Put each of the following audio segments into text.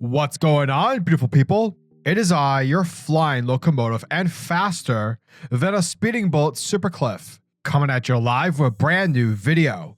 What's going on, beautiful people? It is I, your flying locomotive and faster than a speeding bullet SuperCliff, coming at you live with a brand new video.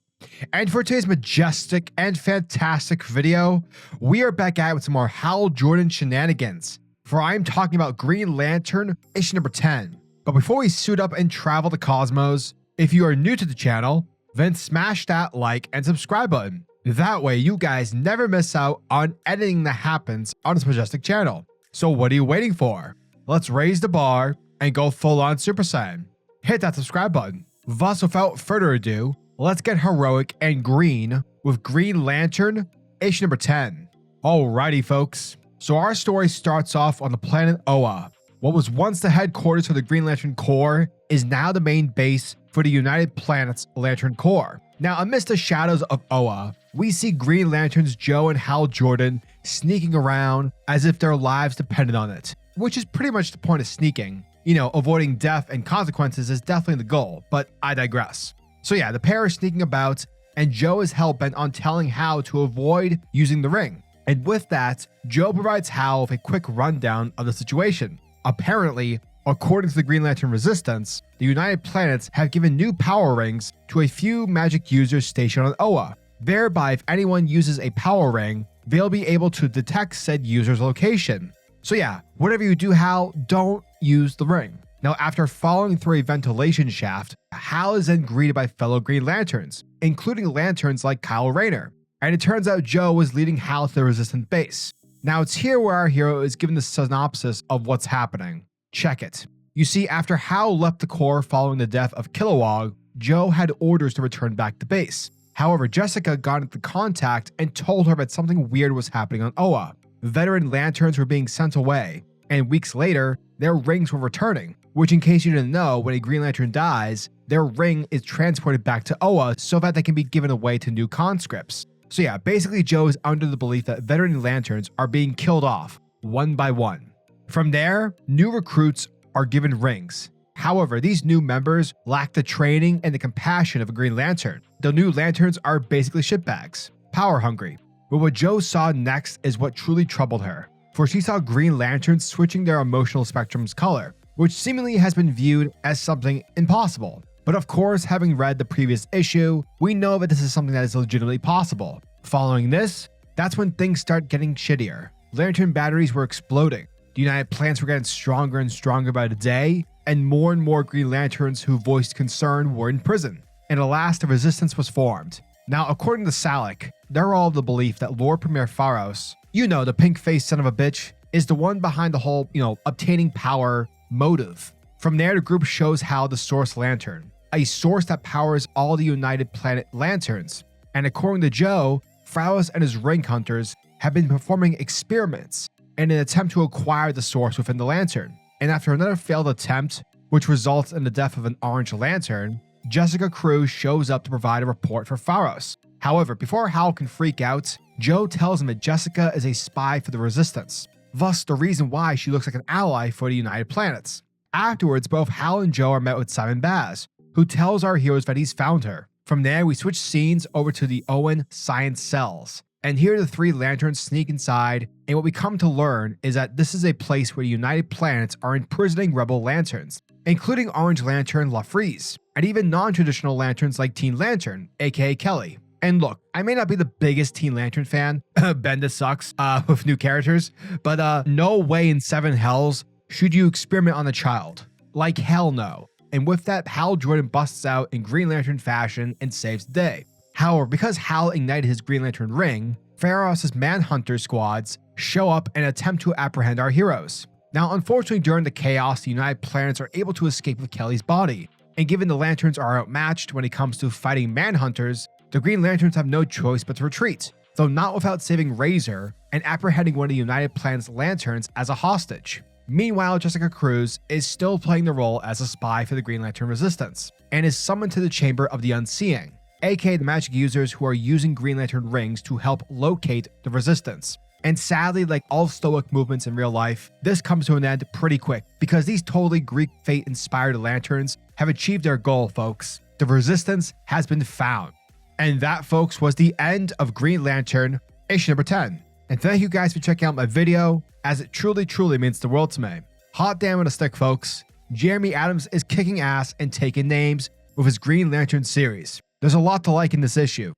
And for today's majestic and fantastic video, we are back at it with some more HalJordan shenanigans, for I am talking about Green Lantern issue number 10. But before we suit up and travel the cosmos, if you are new to the channel, then smash that like and subscribe button. That way you guys never miss out on anything that happens on this majestic channel. So what are you waiting for? Let's raise the bar and go full on Super Saiyan. Hit that subscribe button. Thus, without further ado, let's get heroic and green with Green Lantern issue number 10. Alrighty folks, so our story starts off on the planet Oa. What was once the headquarters for the GreenLanternCorps is now the main base for the United Planets Lantern Corps. Now, amidst the shadows of Oa, we see Green Lanterns Joe and HalJordan sneaking around as if their lives depended on it, which is pretty much the point of sneaking. You know, avoiding death and consequences is definitely the goal, but I digress. So yeah, the pair are sneaking about, and Joe is hell-bent on telling Hal to avoid using the ring. And with that, Joe provides Hal with a quick rundown of the situation. Apparently, according to the Green Lantern Resistance, the United Planets have given new power rings to a few magic users stationed on Oa. Thereby, if anyone uses a power ring, they'll be able to detect said user's location. So yeah, whatever you do, Hal, don't use the ring. Now, after following through a ventilation shaft, Hal is then greeted by fellow Green Lanterns, including lanterns like Kyle Rayner. And it turns out Joe was leading Hal to the Resistance base. Now, it's here where our hero is given the synopsis of what's happening. Check it. You see, after Hal left the Corps following the death of Kilowog, Joe had orders to return back to base. However, Jessica got into contact and told her that something weird was happening on Oa. Veteran Lanterns were being sent away, and weeks later, their rings were returning, which, in case you didn't know, when a Green Lantern dies, their ring is transported back to Oa so that they can be given away to new conscripts. So yeah, basically Joe is under the belief that veteran Lanterns are being killed off, one by one. From there, new recruits are given rings. However, these new members lack the training and the compassion of a Green Lantern. The new Lanterns are basically shitbags, power hungry. But what Joe saw next is what truly troubled her, for she saw Green Lanterns switching their emotional spectrum's color, which seemingly has been viewed as something impossible. But of course, having read the previous issue, we know that this is something that is legitimately possible. Following this, that's when things start getting shittier. Lantern batteries were exploding. The United Planets were getting stronger and stronger by the day, and more Green Lanterns who voiced concern were in prison. And alas, the Resistance was formed. Now, according to Salak, they're all of the belief that Lord Premier Pharos, you know, the pink-faced son of a bitch, is the one behind the whole, obtaining power motive. From there, the group shows Hal the Source Lantern, a source that powers all the United Planet Lanterns. And according to Joe, Pharos and his ring hunters have been performing experiments in an attempt to acquire the source within the lantern. And after another failed attempt, which results in the death of an orange lantern, Jessica Cruz shows up to provide a report for Pharos. However, before Hal can freak out, Joe tells him that Jessica is a spy for the Resistance, thus the reason why she looks like an ally for the United Planets. Afterwards, both Hal and Joe are met with Simon Baz, who tells our heroes that he's found her. From there, we switch scenes over to the Owen Science Cells. And here the three Lanterns sneak inside, and what we come to learn is that this is a place where the United Planets are imprisoning rebel Lanterns, including Orange Lantern LaFreeze, and even non-traditional Lanterns like Teen Lantern, aka Kelly. And look, I may not be the biggest Teen Lantern fan, Bendis sucks with new characters, but no way in seven hells should you experiment on a child. Like hell no. And with that, HalJordan busts out in Green Lantern fashion and saves the day. However, because Hal ignited his Green Lantern ring, Pharos' Manhunter squads show up and attempt to apprehend our heroes. Now, unfortunately, during the chaos, the United Planets are able to escape with Kelly's body, and given the Lanterns are outmatched when it comes to fighting Manhunters, the Green Lanterns have no choice but to retreat, though not without saving Razor and apprehending one of the United Planets Lanterns as a hostage. Meanwhile, Jessica Cruz is still playing the role as a spy for the Green Lantern Resistance, and is summoned to the Chamber of the Unseeing, aka the magic users who are using Green Lantern rings to help locate the Resistance. And sadly, like all stoic movements in real life, this comes to an end pretty quick, because these totally Greek fate-inspired lanterns have achieved their goal, folks. The Resistance has been found. And that, folks, was the end of Green Lantern issue number 10. And thank you guys for checking out my video, as it truly means the world to me. Hot damn on a stick, folks. Jeremy Adams is kicking ass and taking names with his Green Lantern series. There's a lot to like in this issue.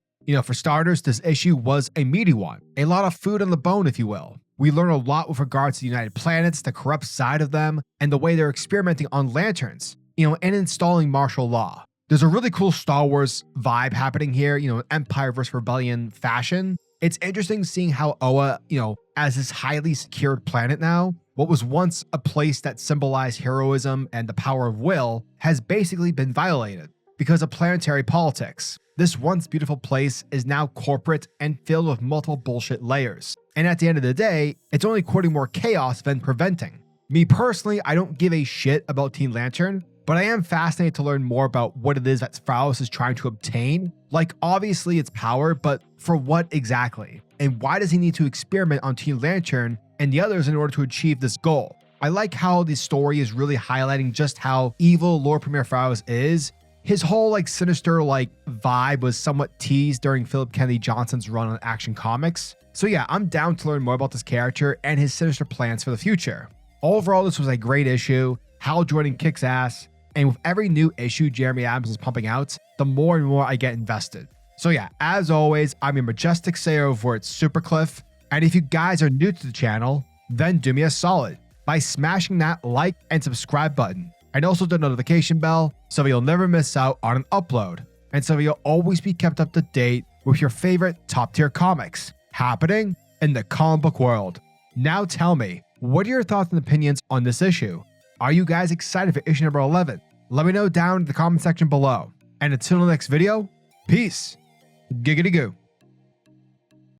For starters, this issue was a meaty one. A lot of food on the bone, if you will. We learn a lot with regards to the United Planets, the corrupt side of them, and the way they're experimenting on lanterns, and installing martial law. There's a really cool Star Wars vibe happening here, Empire versus Rebellion fashion. It's interesting seeing how Oa, as this highly secured planet now, what was once a place that symbolized heroism and the power of will, has basically been violated because of planetary politics. This once beautiful place is now corporate and filled with multiple bullshit layers. And at the end of the day, it's only creating more chaos than preventing. Me personally, I don't give a shit about Teen Lantern, but I am fascinated to learn more about what it is that Phraus is trying to obtain. Like, obviously it's power, but for what exactly? And why does he need to experiment on Teen Lantern and the others in order to achieve this goal? I like how the story is really highlighting just how evil Lord Premier Phraus is. His whole Sinestro vibe was somewhat teased during Philip Kennedy Johnson's run on Action Comics. So yeah, I'm down to learn more about this character and his sinister plans for the future. Overall, this was a great issue. HalJordan kicks ass, and with every new issue Jeremy Adams is pumping out, the more and more I get invested. So yeah, as always, I'm your majestic sayer over at SuperCliff, and if you guys are new to the channel, then do me a solid by smashing that like and subscribe button, and also the notification bell so that you'll never miss out on an upload, and so that you'll always be kept up to date with your favorite top tier comics happening in the comic book world. Now tell me, what are your thoughts and opinions on this issue? Are you guys excited for issue number 11? Let me know down in the comment section below. And until the next video, peace. Giggity goo.